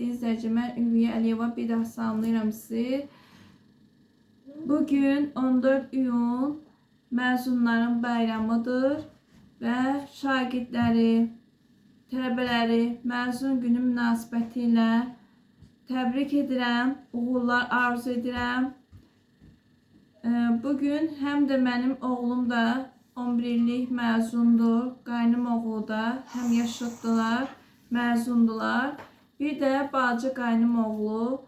hörmətli izləyicilər, mən Ülviyə Əliyeva bir daha salamlayıram sizi. Bugün 14 iyun məzunların bayramıdır və şagirdləri, tələbələri məzun günü münasibəti ilə təbrik edirəm, uğurlar arzu edirəm. Bugün həm də mənim oğlum da 11 illik məzundur, qaynım oğlu da həm yaşıddılar, məzundular. Bir də bacı qaynım oğlu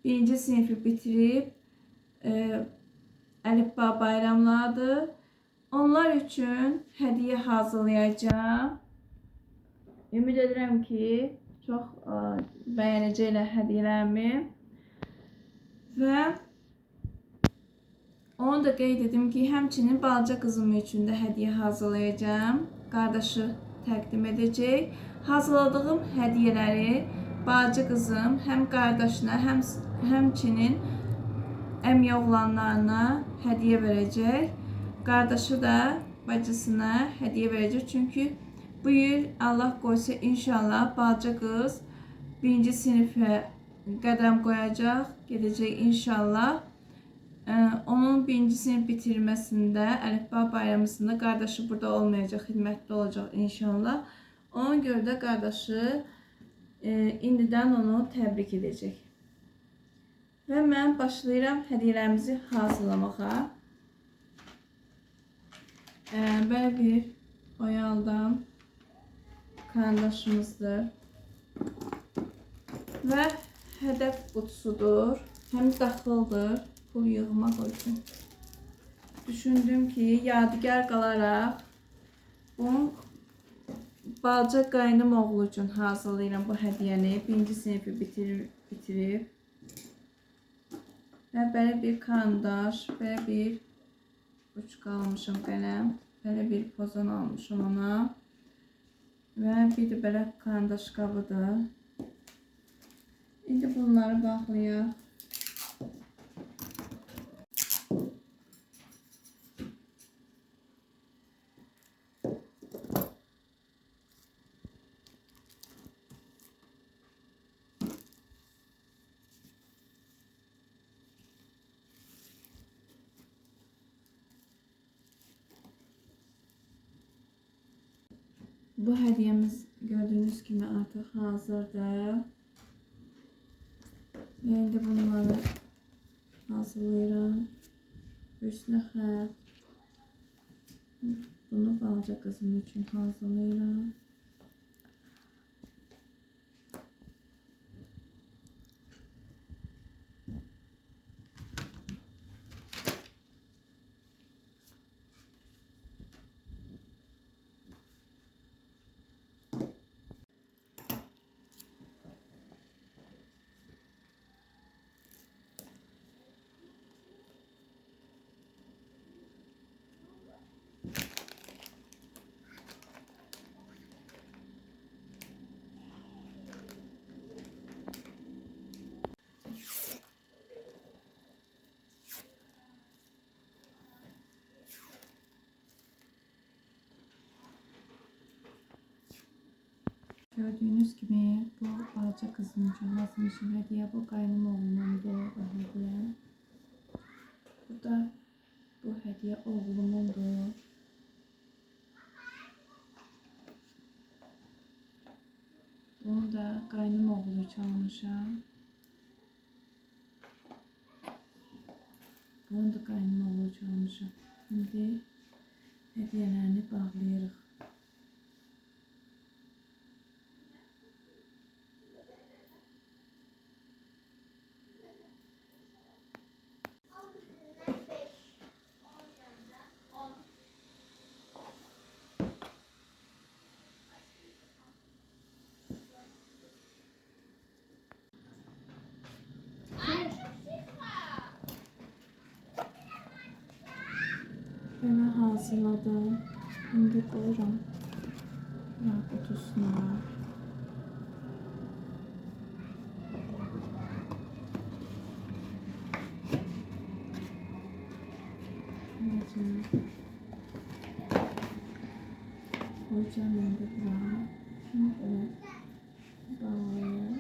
1-ci sinifi bitirib, əlifba bayramlardır. Onlar üçün hədiyyə hazırlayacağım. Ümid edirəm ki, çox bəyənəcəklər hədiyyələrimi. Və onu da qeyd edim ki, həmçinin balaca qızım üçün də hədiyyə hazırlayacağım. Qardaşı təqdim edəcək. Hazırladığım hədiyyələri balaca qızım həm qardaşına, həmçinin əmi oğlanlarına hədiyyə verəcək. Qardaşı da bacısına hədiyyə verəcək. Çünki bu il Allah qoysa inşallah balaca qız 1-ci sinifə qədəm qoyacaq, gedəcək inşallah. Onun 1-ci sinif bitirməsində, əlifba bayramısında qardaşı burada olmayacaq, xidmətdə olacaq inşallah. Ona görə də qardaşı indidən onu təbrik edəcək. Və mən başlayıram hədiyyələrimizi hazırlamağa. Belə bir oyaldan karandaşımızdır. Və hədəf qutusudur, həm daxıldır. Pul yığmaq üçün. Düşündüm ki, yadigar qalaraq bunu balaca qaynım oğlu üçün hazırlayıram bu hədiyyəni. 1-ci sinifi bitirib. Və belə bir karandaş, belə bir uçqa almışım qələm, belə bir pozan almışım ona. Və bir də belə karandaş qabıdır. İndi bunları bağlayaq. Bu hədiyyəmiz gördüyünüz kimi artıq hazırdır. Və indi bunları hazırlayıram. Üstünə xət. Bunu balaca qızım üçün hazırlayıram. Gördüğünüz gibi bu balaca kızım için hazırlayacağım hediye bu qaynım oğlumundur bu hediye. Bu da bu hediye oğlumundur. Bunu da qaynım oğlu için almışam. Bunu da qaynım oğlu için almışam. Şimdi hediyelerini bağlayırıq. Böyle hazırladım. Şimdi koyuram kutusuna. Koyacağım ben de buraya. Şimdi böyle bağlayayım.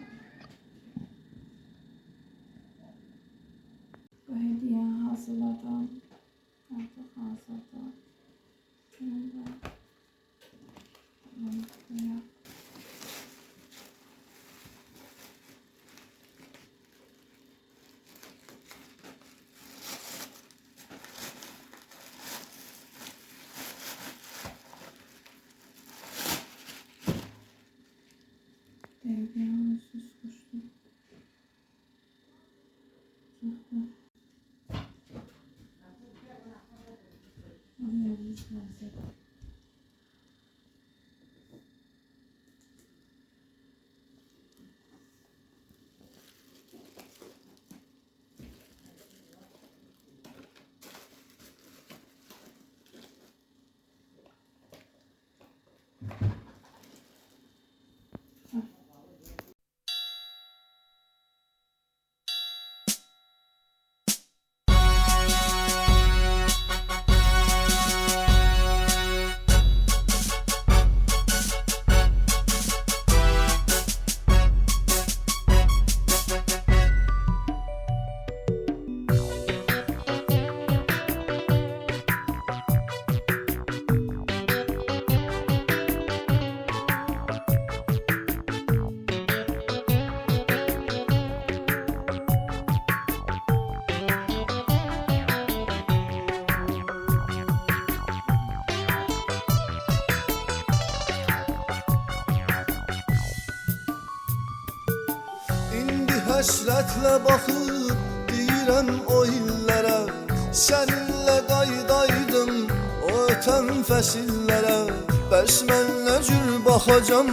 Həsrətlə baxıb deyirəm o illərə, səninlə qaydaydım o ötən fəsillərə. Bəs mən nə cür baxacam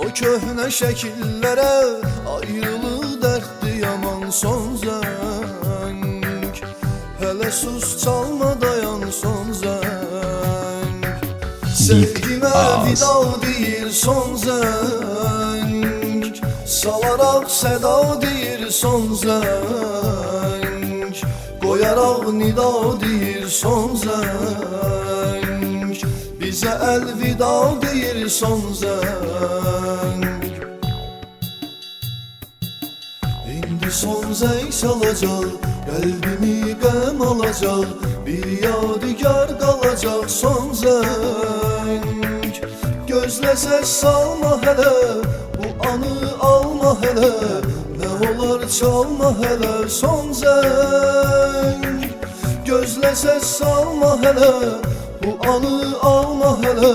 o köhnə şəkillərə, ayrılıq dərddi yaman son zəng. Hələ sus çalma dayan son zəng, sevgimə vida deyir son zəng. Salaraq səda deyir son zəng, qoyaraq nida deyir son zəng, bizə əlvida deyir son zəng. İndi son zəng çalacaq, qəlbimi qəm alacaq, bir yadigar qalacaq son zəng. Gözlə səs salma hələ, bu anı alma hələ, nə olar çalma hələ son zəng. Gözlə səs salma hələ, bu anı alma hələ,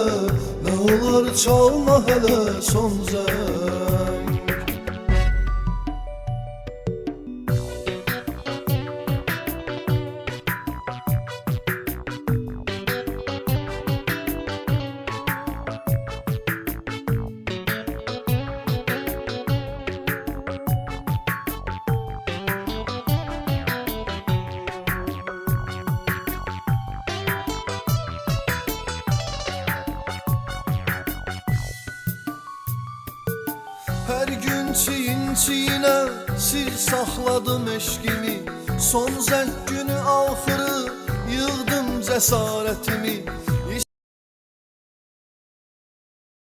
nə olar çalma hələ son zəng. Hər gün çiyin-çiyinə sir saxladım eşqimi, son zəng günü axırı yığdım cəsarətimi.